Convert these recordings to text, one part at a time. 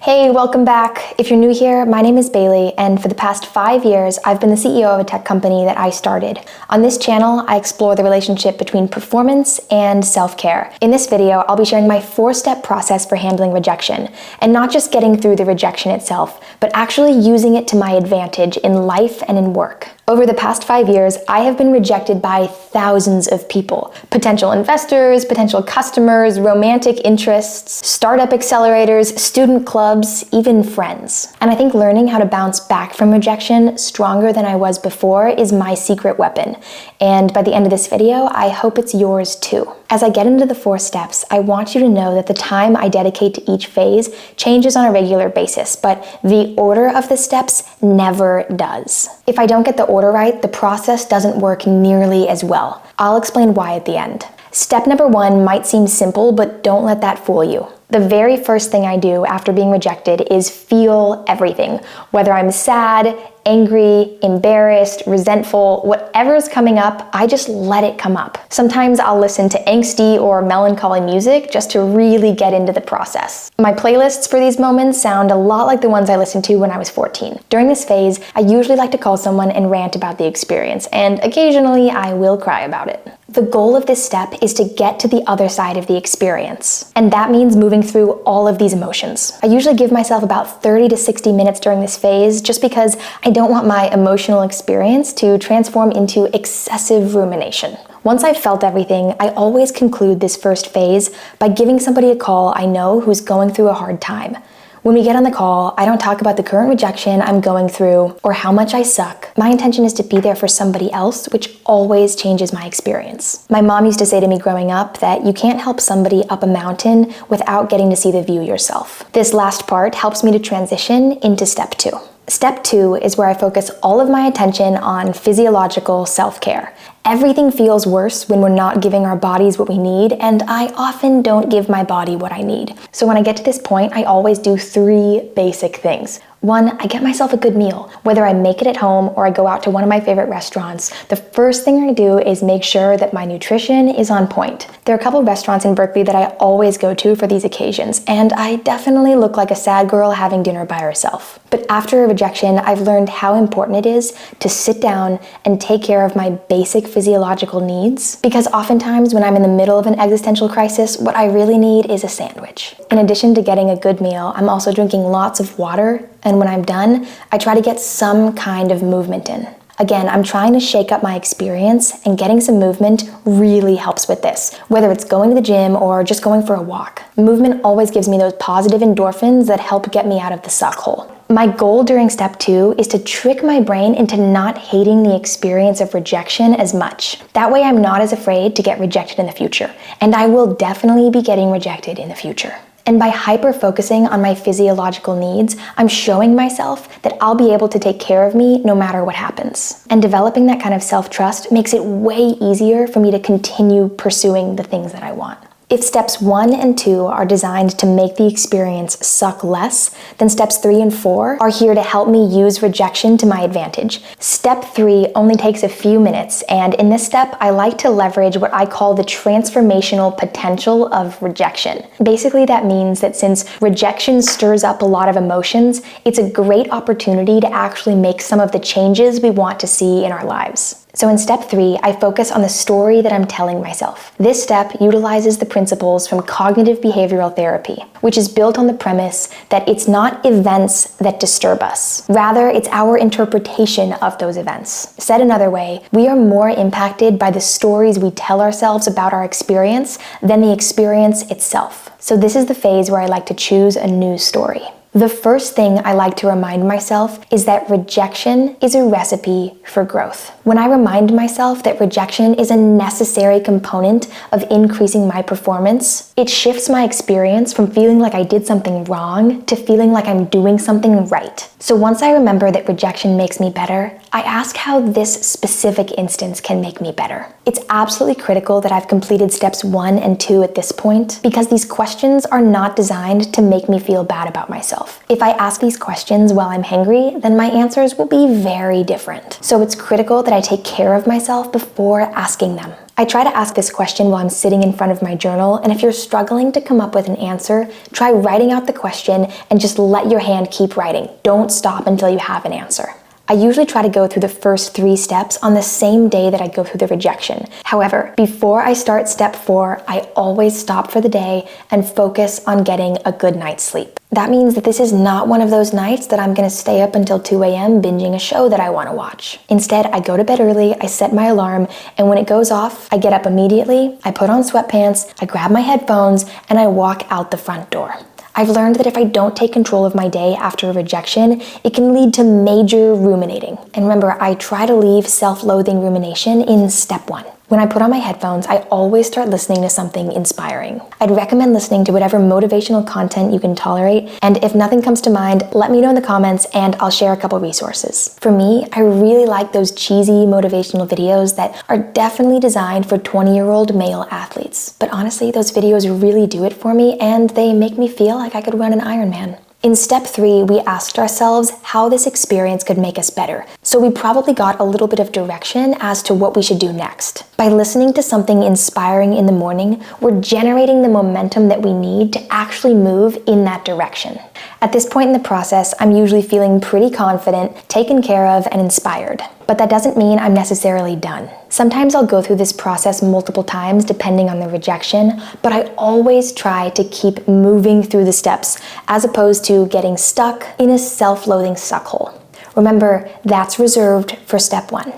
Hey, welcome back. If you're new here, my name is Bailey, and for the past 5 years, I've been the CEO of a tech company that I started. On this channel, I explore the relationship between performance and self-care. In this video, I'll be sharing my 4-step process for handling rejection, and not just getting through the rejection itself, but actually using it to my advantage in life and in work. Over the past 5 years, I have been rejected by thousands of people. Potential investors, potential customers, romantic interests, startup accelerators, student clubs, even friends. And I think learning how to bounce back from rejection stronger than I was before is my secret weapon. And by the end of this video, I hope it's yours too. As I get into the 4 steps, I want you to know that the time I dedicate to each phase changes on a regular basis, but the order of the steps never does. If I don't get the order right, the process doesn't work nearly as well. I'll explain why at the end. Step number 1 might seem simple, but don't let that fool you. The very first thing I do after being rejected is feel everything. Whether I'm sad, angry, embarrassed, resentful, whatever's coming up, I just let it come up. Sometimes I'll listen to angsty or melancholy music just to really get into the process. My playlists for these moments sound a lot like the ones I listened to when I was 14. During this phase, I usually like to call someone and rant about the experience, and occasionally I will cry about it. The goal of this step is to get to the other side of the experience, and that means moving through all of these emotions. I usually give myself about 30 to 60 minutes during this phase just because I don't want my emotional experience to transform into excessive rumination. Once I've felt everything, I always conclude this first phase by giving somebody a call I know who's going through a hard time. When we get on the call, I don't talk about the current rejection I'm going through or how much I suck. My intention is to be there for somebody else, which always changes my experience. My mom used to say to me growing up that you can't help somebody up a mountain without getting to see the view yourself. This last part helps me to transition into step 2. Step 2 is where I focus all of my attention on physiological self-care. Everything feels worse when we're not giving our bodies what we need, and I often don't give my body what I need. So when I get to this point, I always do 3 basic things. 1, I get myself a good meal. Whether I make it at home or I go out to one of my favorite restaurants, the first thing I do is make sure that my nutrition is on point. There are a couple of restaurants in Berkeley that I always go to for these occasions, and I definitely look like a sad girl having dinner by herself. But after a rejection, I've learned how important it is to sit down and take care of my basic physiological needs, because oftentimes when I'm in the middle of an existential crisis, what I really need is a sandwich. In addition to getting a good meal, I'm also drinking lots of water, and when I'm done, I try to get some kind of movement in. Again, I'm trying to shake up my experience, and getting some movement really helps with this, whether it's going to the gym or just going for a walk. Movement always gives me those positive endorphins that help get me out of the suck hole. My goal during step 2 is to trick my brain into not hating the experience of rejection as much. That way I'm not as afraid to get rejected in the future, and I will definitely be getting rejected in the future. And by hyper-focusing on my physiological needs, I'm showing myself that I'll be able to take care of me no matter what happens. And developing that kind of self-trust makes it way easier for me to continue pursuing the things that I want. If steps 1 and 2 are designed to make the experience suck less, then steps 3 and 4 are here to help me use rejection to my advantage. Step 3 only takes a few minutes, and in this step, I like to leverage what I call the transformational potential of rejection. Basically, that means that since rejection stirs up a lot of emotions, it's a great opportunity to actually make some of the changes we want to see in our lives. So in step 3, I focus on the story that I'm telling myself. This step utilizes the principles from cognitive behavioral therapy, which is built on the premise that it's not events that disturb us. Rather, it's our interpretation of those events. Said another way, we are more impacted by the stories we tell ourselves about our experience than the experience itself. So this is the phase where I like to choose a new story. The first thing I like to remind myself is that rejection is a recipe for growth. When I remind myself that rejection is a necessary component of increasing my performance, it shifts my experience from feeling like I did something wrong to feeling like I'm doing something right. So once I remember that rejection makes me better, I ask how this specific instance can make me better. It's absolutely critical that I've completed steps 1 and 2 at this point, because these questions are not designed to make me feel bad about myself. If I ask these questions while I'm hangry, then my answers will be very different. So it's critical that I take care of myself before asking them. I try to ask this question while I'm sitting in front of my journal, and if you're struggling to come up with an answer, try writing out the question and just let your hand keep writing. Don't stop until you have an answer. I usually try to go through the first 3 steps on the same day that I go through the rejection. However, before I start step 4, I always stop for the day and focus on getting a good night's sleep. That means that this is not one of those nights that I'm gonna stay up until 2 a.m. binging a show that I wanna watch. Instead, I go to bed early, I set my alarm, and when it goes off, I get up immediately, I put on sweatpants, I grab my headphones, and I walk out the front door. I've learned that if I don't take control of my day after a rejection, it can lead to major ruminating. And remember, I try to leave self-loathing rumination in step 1. When I put on my headphones, I always start listening to something inspiring. I'd recommend listening to whatever motivational content you can tolerate, and if nothing comes to mind, let me know in the comments and I'll share a couple resources. For me, I really like those cheesy motivational videos that are definitely designed for 20-year-old male athletes. But honestly, those videos really do it for me and they make me feel like I could run an Ironman. In step 3, we asked ourselves how this experience could make us better. So we probably got a little bit of direction as to what we should do next. By listening to something inspiring in the morning, we're generating the momentum that we need to actually move in that direction. At this point in the process, I'm usually feeling pretty confident, taken care of, and inspired. But that doesn't mean I'm necessarily done. Sometimes I'll go through this process multiple times depending on the rejection, but I always try to keep moving through the steps as opposed to getting stuck in a self-loathing suckhole. Remember, that's reserved for step 1.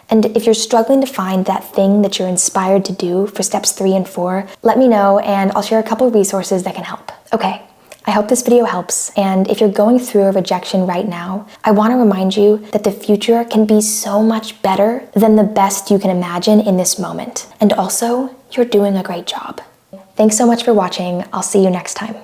And if you're struggling to find that thing that you're inspired to do for steps 3 and 4, let me know and I'll share a couple resources that can help. Okay. I hope this video helps, and if you're going through a rejection right now, I want to remind you that the future can be so much better than the best you can imagine in this moment. And also, you're doing a great job. Thanks so much for watching. I'll see you next time.